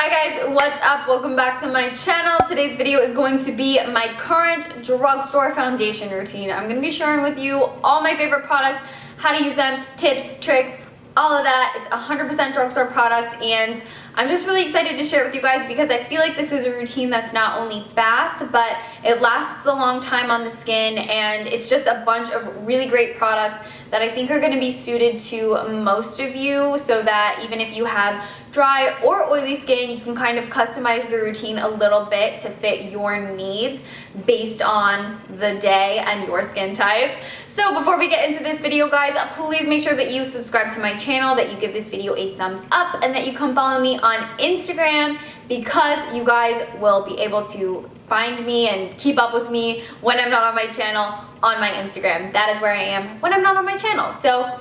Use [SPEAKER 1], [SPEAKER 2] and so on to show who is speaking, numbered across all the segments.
[SPEAKER 1] Hi guys, what's up? Welcome back to my channel. Today's video is going to be my current drugstore foundation routine. I'm going to be sharing with you all my favorite products, how to use them, tips, tricks, all of that. It's 100% drugstore products and I'm just really excited to share it with you guys because I feel like this is a routine that's not only fast, but it lasts a long time on the skin, and it's just a bunch of really great products that I think are going to be suited to most of you, so that even if you have dry or oily skin, you can kind of customize the routine a little bit to fit your needs based on the day and your skin type. So before we get into this video, guys, please make sure that you subscribe to my channel, that you give this video a thumbs up, and that you come follow me on Instagram, because you guys will be able to find me and keep up with me when I'm not on my channel on my Instagram. That is where I am when I'm not on my channel. So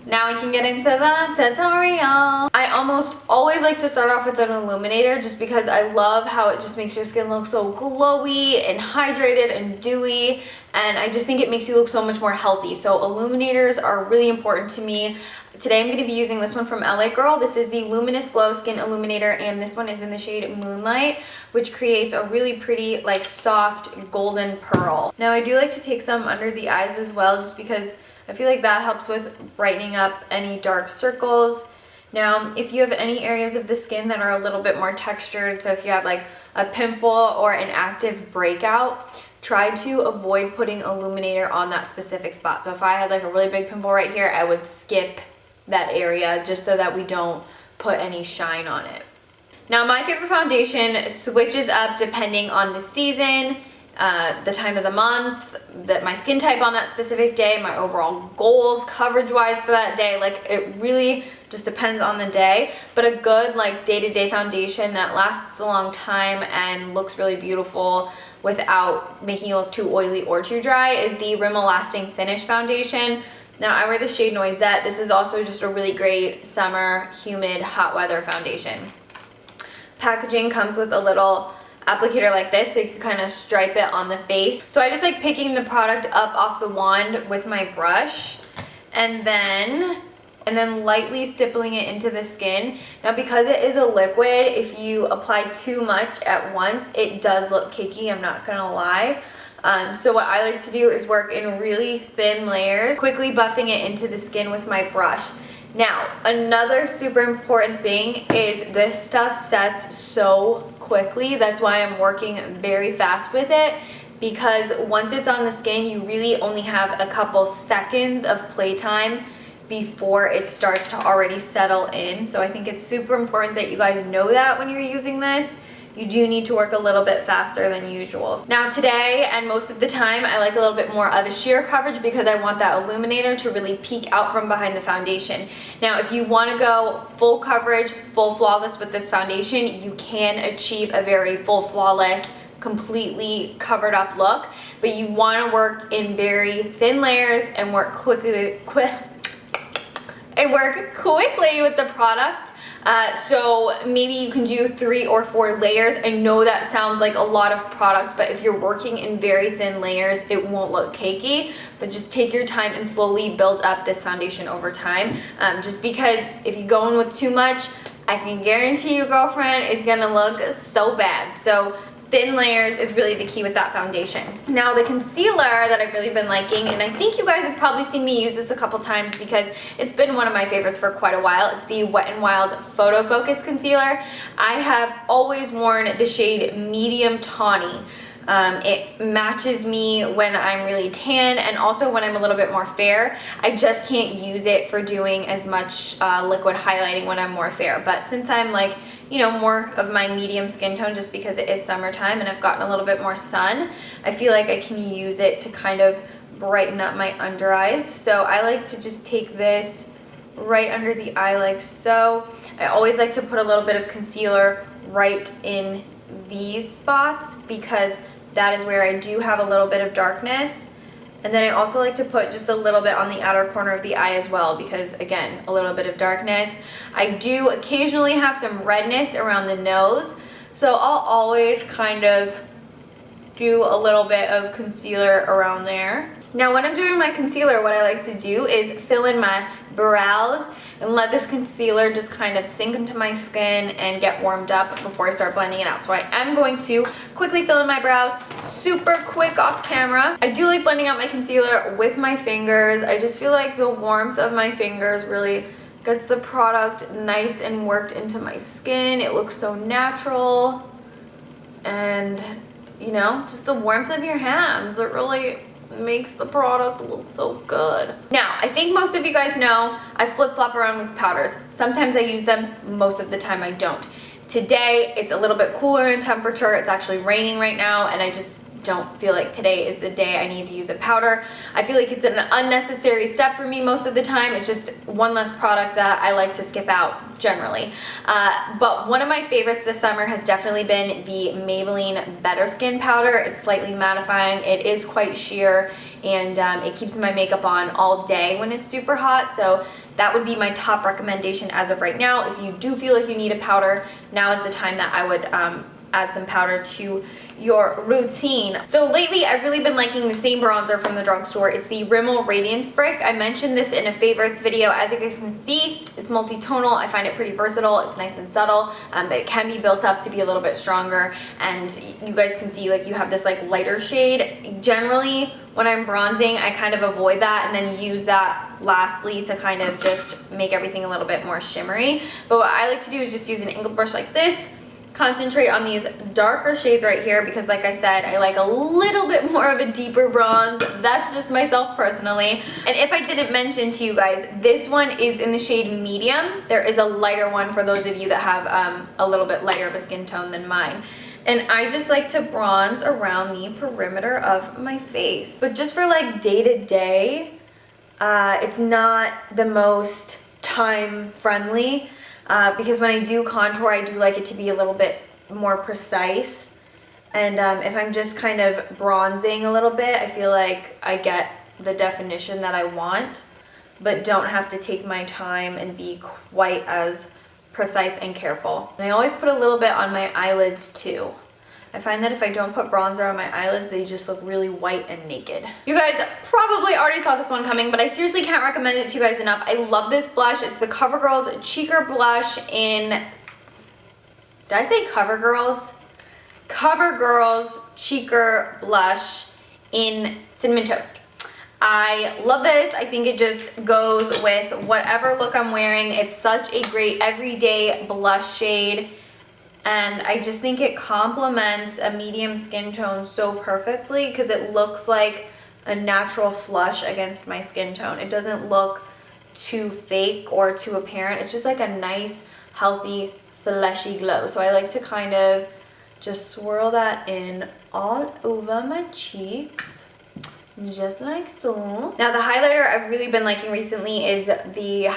[SPEAKER 1] now we can get into the tutorial. I almost always like to start off with an illuminator just because I love how it just makes your skin look so glowy and hydrated and dewy, and I just think it makes you look so much more healthy. So illuminators are really important to me. Today I'm going to be using this one from LA Girl. This is the Luminous Glow Skin Illuminator, and this one is in the shade Moonlight, which creates a really pretty, like, soft golden pearl. Now I do like to take some under the eyes as well, just because I feel like that helps with brightening up any dark circles. Now, if you have any areas of the skin that are a little bit more textured, so if you have like a pimple or an active breakout, try to avoid putting illuminator on that specific spot. So if I had like a really big pimple right here, I would skip that area just so that we don't put any shine on it. Now, my favorite foundation switches up depending on the season, the time of the month, my skin type on that specific day, my overall goals coverage wise for that day. Like, it really just depends on the day, but a good like day-to-day foundation that lasts a long time and looks really beautiful without making you look too oily or too dry is the Rimmel Lasting Finish foundation. Now, I wear the shade Noisette. This is also just a really great summer, humid, hot weather foundation. Packaging comes with a little applicator like this, so you can kind of stripe it on the face. So I just like picking the product up off the wand with my brush and then lightly stippling it into the skin. Now, because it is a liquid, if you apply too much at once, it does look cakey, I'm not gonna lie. So what I like to do is work in really thin layers, quickly buffing it into the skin with my brush. Now, another super important thing is this stuff sets so quickly. That's why I'm working very fast with it, because once it's on the skin, you really only have a couple seconds of playtime before it starts to already settle in. So I think it's super important that you guys know that when you're using this. You do need to work a little bit faster than usual. Now today, and most of the time, I like a little bit more of a sheer coverage because I want that illuminator to really peek out from behind the foundation. Now, if you want to go full coverage, full flawless with this foundation, you can achieve a very full flawless, completely covered up look, but you want to work in very thin layers and work quickly with the product. So maybe you can do 3 or 4 layers. I know that sounds like a lot of product, but if you're working in very thin layers, it won't look cakey. But just take your time and slowly build up this foundation over time. Just because if you go in with too much, I can guarantee your girlfriend is gonna look so bad. So thin layers is really the key with that foundation. Now, the concealer that I've really been liking, and I think you guys have probably seen me use this a couple times because it's been one of my favorites for quite a while. It's the Wet n Wild Photo Focus Concealer. I have always worn the shade Medium Tawny. It matches me when I'm really tan and also when I'm a little bit more fair. I just can't use it for doing as much liquid highlighting when I'm more fair. But since I'm like, you know, more of my medium skin tone, just because it is summertime and I've gotten a little bit more sun, I feel like I can use it to kind of brighten up my under eyes. So I like to just take this right under the eye like so. I always like to put a little bit of concealer right in these spots because that is where I do have a little bit of darkness. And then I also like to put just a little bit on the outer corner of the eye as well because, again, a little bit of darkness. I do occasionally have some redness around the nose, so I'll always kind of do a little bit of concealer around there. Now, when I'm doing my concealer, what I like to do is fill in my brows and let this concealer just kind of sink into my skin and get warmed up before I start blending it out. So I am going to quickly fill in my brows, super quick off camera. I do like blending out my concealer with my fingers. I just feel like the warmth of my fingers really gets the product nice and worked into my skin. It looks so natural, and you know, just the warmth of your hands, it really makes the product look so good. Now, I think most of you guys know I flip-flop around with powders. Sometimes I use them, most of the time I don't. Today, it's a little bit cooler in temperature. It's actually raining right now, and I just don't feel like today is the day I need to use a powder. I feel like it's an unnecessary step for me most of the time. It's just one less product that I like to skip out generally. But one of my favorites this summer has definitely been the Maybelline Better Skin powder. It's slightly mattifying. It is quite sheer, and it keeps my makeup on all day when it's super hot. So that would be my top recommendation as of right now. If you do feel like you need a powder, now is the time that I would add some powder to your routine. So lately I've really been liking the same bronzer from the drugstore. It's the Rimmel Radiance Brick. I mentioned this in a favorites video. As you guys can see, it's multi-tonal. I find it pretty versatile. It's nice and subtle, but it can be built up to be a little bit stronger. And you guys can see like you have this like lighter shade. Generally when I'm bronzing, I kind of avoid that and then use that lastly to kind of just make everything a little bit more shimmery. But what I like to do is just use an angled brush like this, concentrate on these darker shades right here, because like I said, I like a little bit more of a deeper bronze. That's just myself personally. And if I didn't mention to you guys, this one is in the shade medium. There is a lighter one for those of you that have a little bit lighter of a skin tone than mine. And I just like to bronze around the perimeter of my face. But just for like day to day, it's not the most time friendly. Because when I do contour, I do like it to be a little bit more precise. And if I'm just kind of bronzing a little bit, I feel like I get the definition that I want, but don't have to take my time and be quite as precise and careful. And I always put a little bit on my eyelids too. I find that if I don't put bronzer on my eyelids, they just look really white and naked. You guys probably already saw this one coming, but I seriously can't recommend it to you guys enough. I love this blush. It's the CoverGirl's Cheeker Blush in... Did I say CoverGirl's? CoverGirl's Cheeker Blush in Cinnamon Toast. I love this. I think it just goes with whatever look I'm wearing. It's such a great everyday blush shade. And I just think it complements a medium skin tone so perfectly because it looks like a natural flush against my skin tone. It doesn't look too fake or too apparent. It's just like a nice, healthy, fleshy glow. So I like to kind of just swirl that in all over my cheeks. Just like so. Now the highlighter I've really been liking recently is the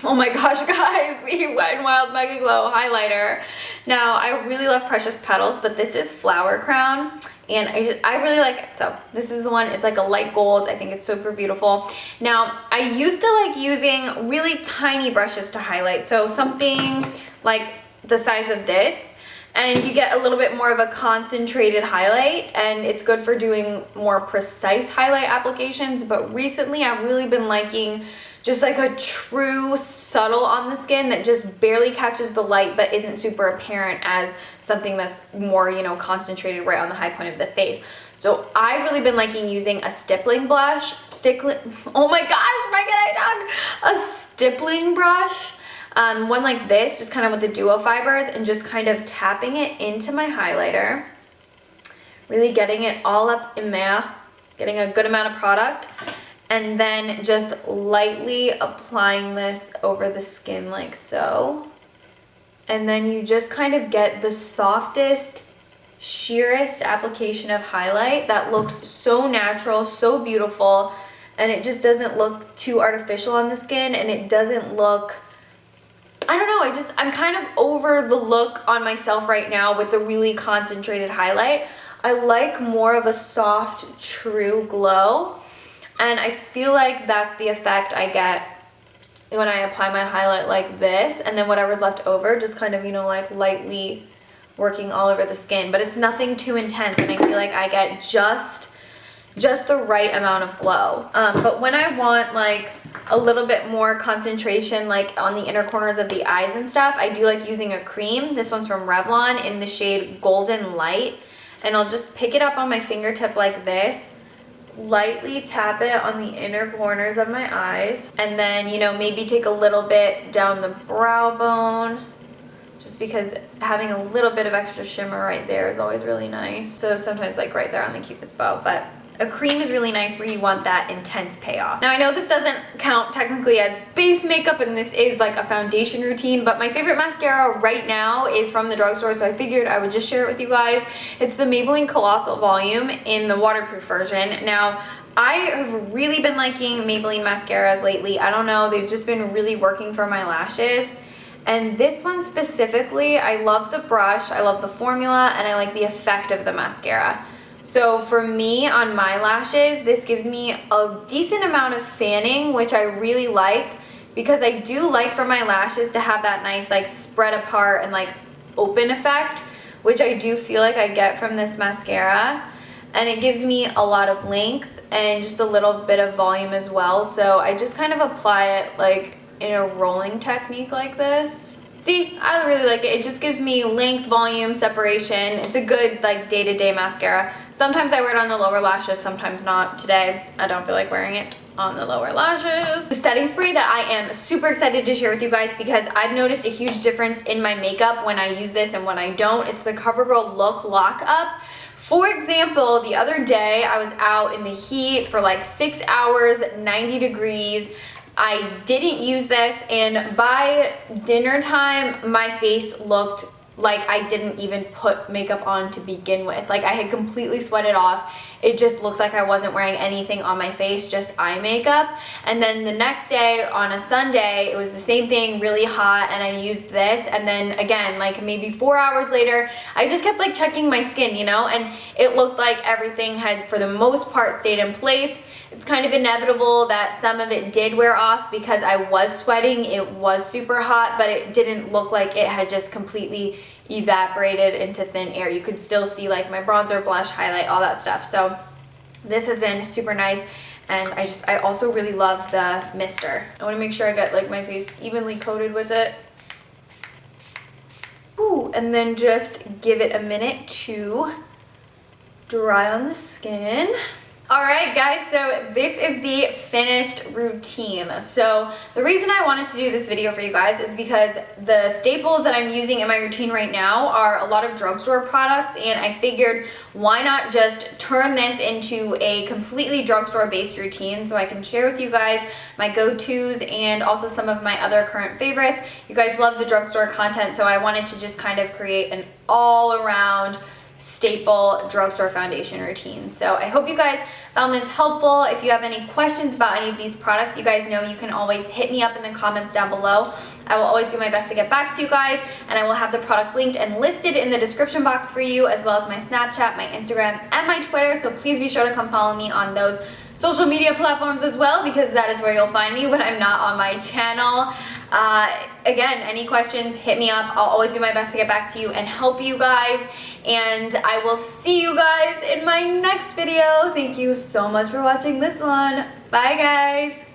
[SPEAKER 1] oh my gosh guys, the Wet n Wild Mega Glow highlighter. Now I really love Precious Petals, but this is Flower Crown and I really like it. So this is the one. It's like a light gold. I think it's super beautiful. Now I used to like using really tiny brushes to highlight, so something like the size of this, and you get a little bit more of a concentrated highlight, and it's good for doing more precise highlight applications. But recently I've really been liking just like a true subtle on the skin that just barely catches the light but isn't super apparent as something that's more, you know, concentrated right on the high point of the face. So I've really been liking using a stippling blush. Oh my gosh, why can I talk? A stippling brush. One like this, just kind of with the duo fibers, and just kind of tapping it into my highlighter. Really getting it all up in there, getting a good amount of product, and then just lightly applying this over the skin like so. And then you just kind of get the softest, sheerest application of highlight that looks so natural, so beautiful, and it just doesn't look too artificial on the skin, and it doesn't look... I don't know, I'm kind of over the look on myself right now with the really concentrated highlight. I like more of a soft, true glow, and I feel like that's the effect I get when I apply my highlight like this, and then whatever's left over, just kind of, you know, like lightly working all over the skin. But it's nothing too intense, and I feel like I get just the right amount of glow. But when I want like a little bit more concentration like on the inner corners of the eyes and stuff, I do like using a cream. This one's from Revlon in the shade Golden Light. And I'll just pick it up on my fingertip like this, lightly tap it on the inner corners of my eyes, and then, you know, maybe take a little bit down the brow bone, just because having a little bit of extra shimmer right there is always really nice. So sometimes like right there on the Cupid's bow, but a cream is really nice where you want that intense payoff. Now I know this doesn't count technically as base makeup and this is like a foundation routine, but my favorite mascara right now is from the drugstore, so I figured I would just share it with you guys. It's the Maybelline Colossal Volume in the waterproof version. Now I have really been liking Maybelline mascaras lately. I don't know, they've just been really working for my lashes. And this one specifically, I love the brush, I love the formula, and I like the effect of the mascara. So for me, on my lashes, this gives me a decent amount of fanning, which I really like, because I do like for my lashes to have that nice like spread apart and like open effect, which I do feel like I get from this mascara. And it gives me a lot of length and just a little bit of volume as well. So I just kind of apply it like in a rolling technique like this. See, I really like it. It just gives me length, volume, separation. It's a good like day-to-day mascara. Sometimes I wear it on the lower lashes, sometimes not. Today, I don't feel like wearing it on the lower lashes. The setting spray that I am super excited to share with you guys because I've noticed a huge difference in my makeup when I use this and when I don't. It's the CoverGirl Look Lock Up. For example, the other day I was out in the heat for like 6 hours, 90 degrees. I didn't use this, and by dinner time, my face looked like I didn't even put makeup on to begin with. Like I had completely sweated off. It just looked like I wasn't wearing anything on my face, just eye makeup. And then the next day on a Sunday, it was the same thing, really hot, and I used this. And then again, like maybe 4 hours later, I just kept like checking my skin, you know, and it looked like everything had for the most part stayed in place. It's kind of inevitable that some of it did wear off because I was sweating. It was super hot, but it didn't look like it had just completely evaporated into thin air. You could still see like my bronzer, blush, highlight, all that stuff. So this has been super nice. And I also really love the mister. I want to make sure I get like my face evenly coated with it. Ooh, and then just give it a minute to dry on the skin. Alright guys, so this is the finished routine. So the reason I wanted to do this video for you guys is because the staples that I'm using in my routine right now are a lot of drugstore products, and I figured why not just turn this into a completely drugstore based routine so I can share with you guys my go-tos and also some of my other current favorites. You guys love the drugstore content, so I wanted to just kind of create an all-around staple drugstore foundation routine. So I hope you guys found this helpful. If you have any questions about any of these products, you guys know you can always hit me up in the comments down below. I will always do my best to get back to you guys, and I will have the products linked and listed in the description box for you, as well as my Snapchat, my Instagram, and my Twitter. So please be sure to come follow me on those social media platforms as well, because that is where you'll find me when I'm not on my channel. Again, any questions, hit me up. I'll always do my best to get back to you and help you guys. And I will see you guys in my next video. Thank you so much for watching this one. Bye guys.